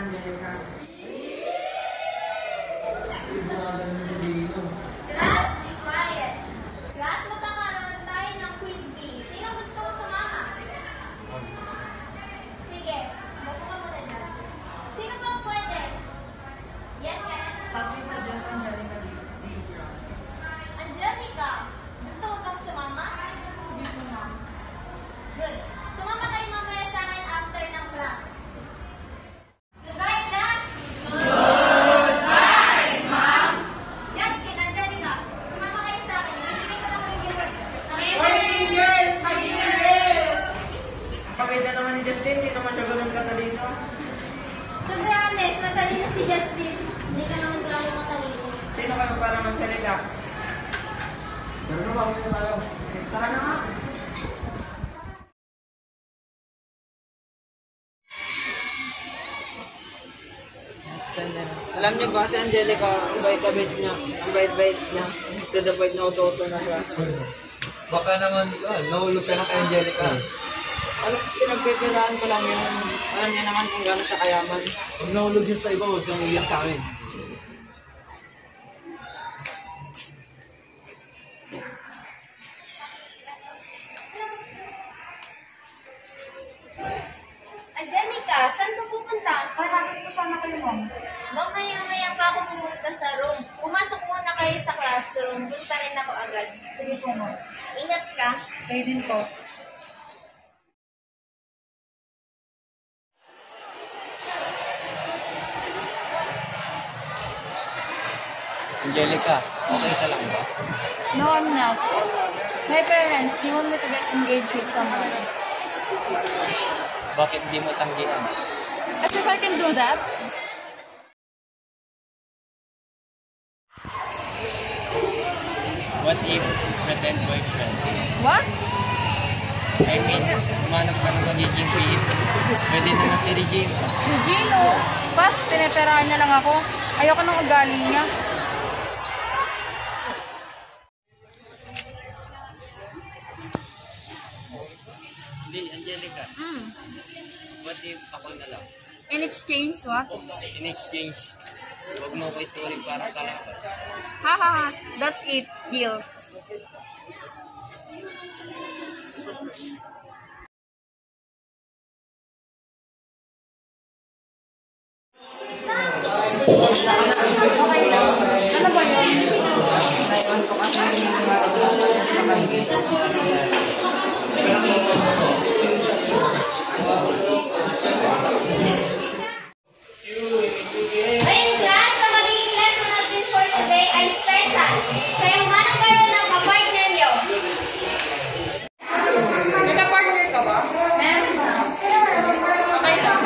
Angelica. Class, be quiet. Class, magkakaroon tayo ng quiz bee. Sino gusto mo sumama? Sige, buko ka muna dyan. Sino pa pwede? Yes, Kenneth? Happy sa Diyos, Angelica. Angelica, gusto mo bang sumama? Sige po, ma'am. Good. Sumama kayo mamaya sa akin after ng class. Goodbye, class! Goodbye, ma'am! Justin, Angelica, sumama kayo sa akin. Ibibigay ko ng reviewers. Mag-ingles! Mag-ingles! Ang pagkita naman ni Justin, hindi naman siya ganun katalino. To be honest, matalino si Justin. Hindi ka naman grabe matalino. Sino kayo para magsalita? Pero na, bakit na tayo? Tara na nga. Alam niyo ba si Angelica, ang bait-bait niya, to the point na auto na siya. Baka naman, nahulog ka na kay Angelica. Alam, pinagpipiraan ko lang yun. Alam niya naman kung gano'n siya kayaman. Pag nahulog siya sa iba, huwag kang iiyak sa akin. Angelica, saan ka pupunta? Parang ko sana kayo, ma'am. Mamaya-maya pa ako pumunta sa room. Pumasok muna kayo sa classroom. Punta rin ako agad. Sige po, ma'am. Ingat ka. Kayo din po. Angelica, okay ka lang ba? No, I'm not. My parents, they want me to get engaged with someone. Bakit di mo tanggihan? As if I can do that? What if pretend boyfriend? What? I mean, umanap ka ng magiging sweet. Pwede naman si Regine. Si Gino. Pas, pineperahan niya lang ako. Ayoko ng ugali niya. Hindi, Angelica. What if ako na lang? In exchange, what? In exchange, huwag mo ko ituloy para kalaban. Ha ha ha. That's it. Deal. Okay lang. Ano ba yun? Naiwan ko kasi yung Ngayon, class, sa magiging lesson natin for today ay special. Kaya humanap kayo ng kapartner niyo. Nagka-partner ka ba? Meron na. Okay lang.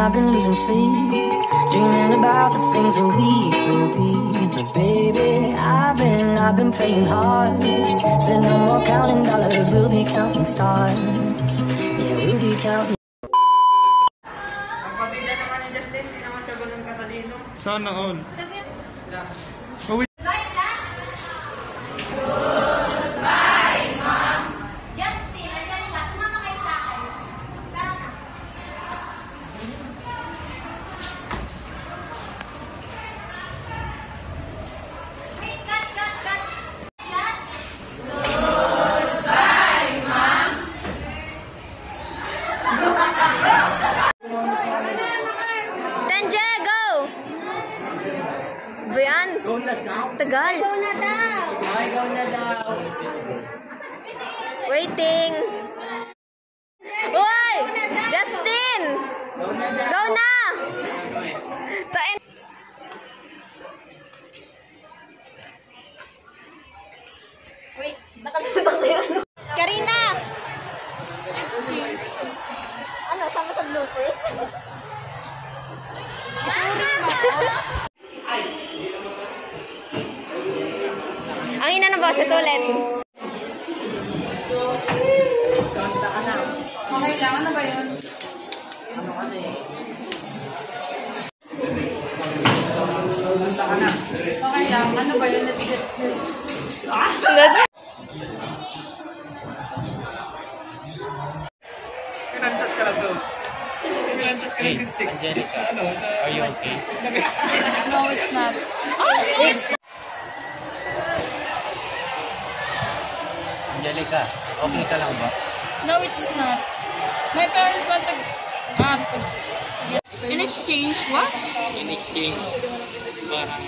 I've been losing sleep, dreaming about the things that we could be. But baby, I've been praying hard. Said no more counting dollars, we'll be counting stars. Yeah, we'll be counting. Ang pabida naman ni Justin, hindi naman siya ganun katalino. Sana all. Goodbye, class. Goodbye, ma'am. Justin, Angelica, sumama kayo sa akin. Tara na. Wait, cut. Class. Goodbye, ma'am. Waiting. Uy! Justin! Go na! To end. Wait, nakalimutan ko yun. Karina! Ano, sama sa bloopers? Ang ina ng boses ulit. Kamusta ka na? Okay lang, ano ba yun? Ano kasi? Kamusta ka na? Okay lang, ano ba yun? Let's get That's... Pinanchat ka lang, bro. Pinanchat ka Hey, lang din, six. Angelica, are you okay? No, it's not. Angelica, okay ka lang ba? No, it's not. My parents want to... in exchange, what? In exchange, parang